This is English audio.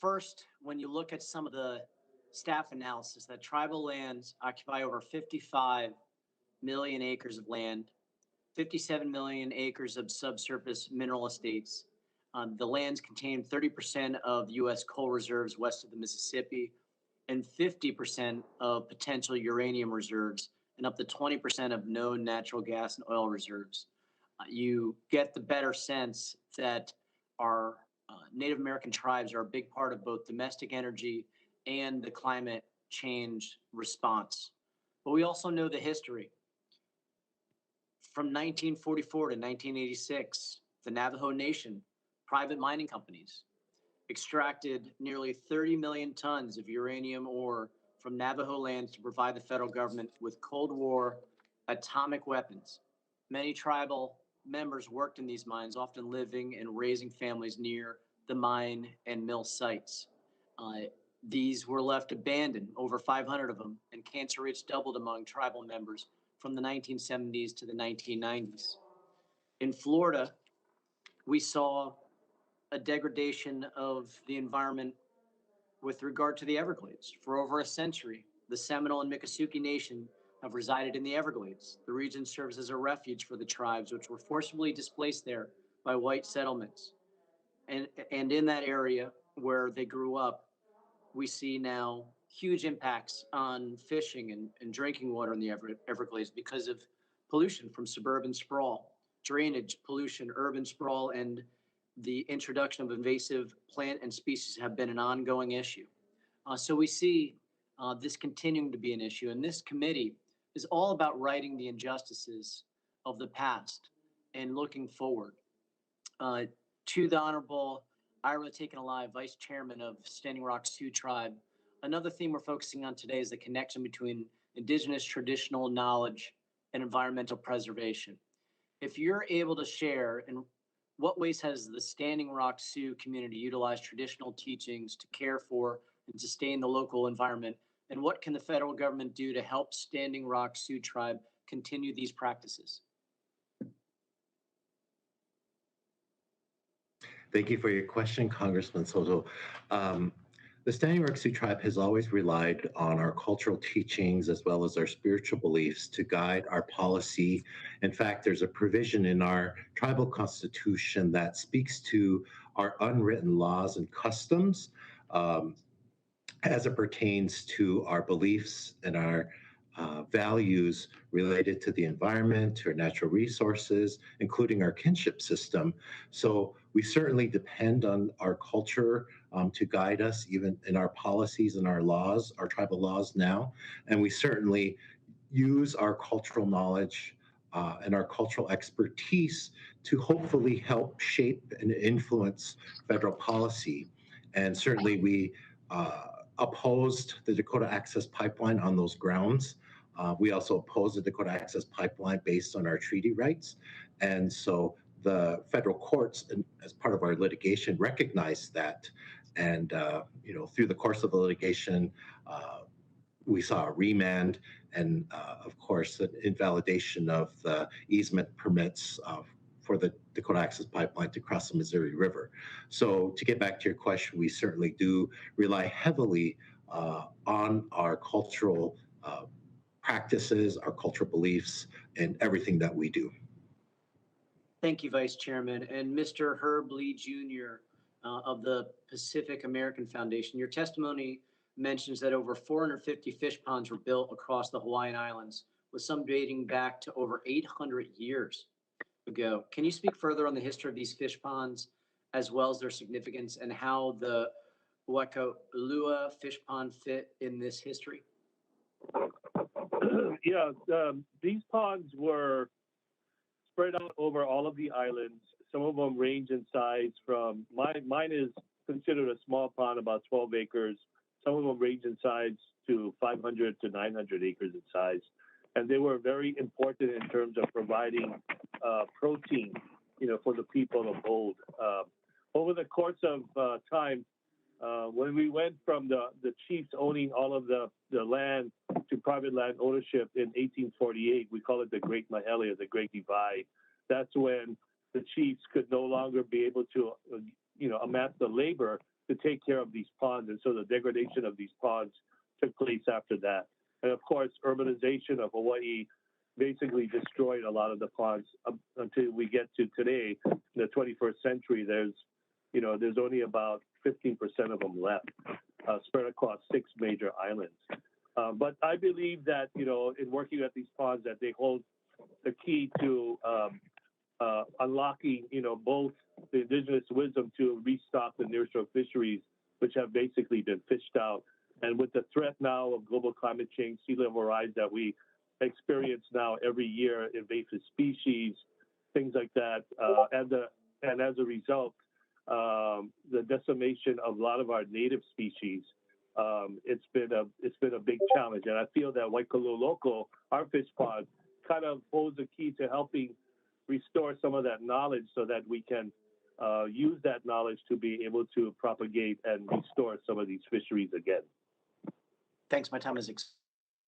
First, when you look at some of the staff analysis, that tribal lands occupy over 55 million acres of land, 57 million acres of subsurface mineral estates. The lands contain 30% of U.S. coal reserves west of the Mississippi and 50% of potential uranium reserves and up to 20% of known natural gas and oil reserves. You get the better sense that our Native American tribes are a big part of both domestic energy and the climate change response. But we also know the history. From 1944 to 1986, the Navajo Nation, private mining companies, extracted nearly 30 million tons of uranium ore from Navajo lands to provide the federal government with Cold War atomic weapons. Many tribal members worked in these mines, often living and raising families near the mine and mill sites. These were left abandoned, over 500 of them, and cancer rates doubled among tribal members from the 1970s to the 1990s. In Florida, we saw a degradation of the environment with regard to the Everglades. For over a century, the Seminole and Miccosukee Nation have resided in the Everglades. The region serves as a refuge for the tribes, which were forcibly displaced there by white settlements. And in that area where they grew up, we see now huge impacts on fishing and drinking water in the Everglades because of pollution from suburban sprawl, drainage, pollution, urban sprawl, and the introduction of invasive plant and species have been an ongoing issue. So we see this continuing to be an issue. And this committee is all about righting the injustices of the past and looking forward. To the Honorable Ira Taken Alive, Vice Chairman of Standing Rock Sioux Tribe, another theme we're focusing on today is the connection between Indigenous traditional knowledge and environmental preservation. If you're able to share, in what ways has the Standing Rock Sioux community utilized traditional teachings to care for and sustain the local environment, and what can the federal government do to help Standing Rock Sioux Tribe continue these practices? Thank you for your question, Congressman Soto. The Standing Rock Sioux Tribe has always relied on our cultural teachings as well as our spiritual beliefs to guide our policy. In fact, there's a provision in our tribal constitution that speaks to our unwritten laws and customs as it pertains to our beliefs and our values related to the environment, to our natural resources, including our kinship system. So we certainly depend on our culture to guide us, even in our policies and our laws, our tribal laws now. And we certainly use our cultural knowledge and our cultural expertise to hopefully help shape and influence federal policy. And certainly we opposed the Dakota Access Pipeline on those grounds. We also opposed the Dakota Access Pipeline based on our treaty rights. And so the federal courts, as part of our litigation, recognized that. And through the course of the litigation, we saw a remand and, of course, an invalidation of the easement permits for the Dakota Access Pipeline to cross the Missouri River. So to get back to your question, we certainly do rely heavily on our cultural practices, our cultural beliefs, and everything that we do. Thank you, Vice Chairman. And Mr. Herb Lee Jr. Of the Pacific American Foundation, your testimony mentions that over 450 fish ponds were built across the Hawaiian Islands, with some dating back to over 800 years ago. Can you speak further on the history of these fish ponds, as well as their significance, and how the Waikalua fish pond fit in this history? Yeah, these ponds were spread out over all of the islands. Some of them range in size from, mine is considered a small pond, about 12 acres. Some of them range in size to 500 to 900 acres in size. And they were very important in terms of providing protein, for the people of old. Over the course of time, when we went from the chiefs owning all of the land to private land ownership in 1848, we call it the Great Mahalia, the Great Divide. That's when the chiefs could no longer be able to, amass the labor to take care of these ponds. And so the degradation of these ponds took place after that. And of course, urbanization of Hawaii basically destroyed a lot of the ponds until we get to today, in the 21st century. There's only about 15% of them left, spread across 6 major islands. But I believe that, in working at these ponds, that they hold the key to unlocking, both the indigenous wisdom to restock the nearshore fisheries, which have basically been fished out. And with the threat now of global climate change, sea level rise that we experience now every year, invasive species, things like that, and as a result, the decimation of a lot of our native species, it's been a big challenge. And I feel that Waikolo Local, our fish pond, kind of holds the key to helping restore some of that knowledge so that we can use that knowledge to be able to propagate and restore some of these fisheries again. Thanks. My time is expired.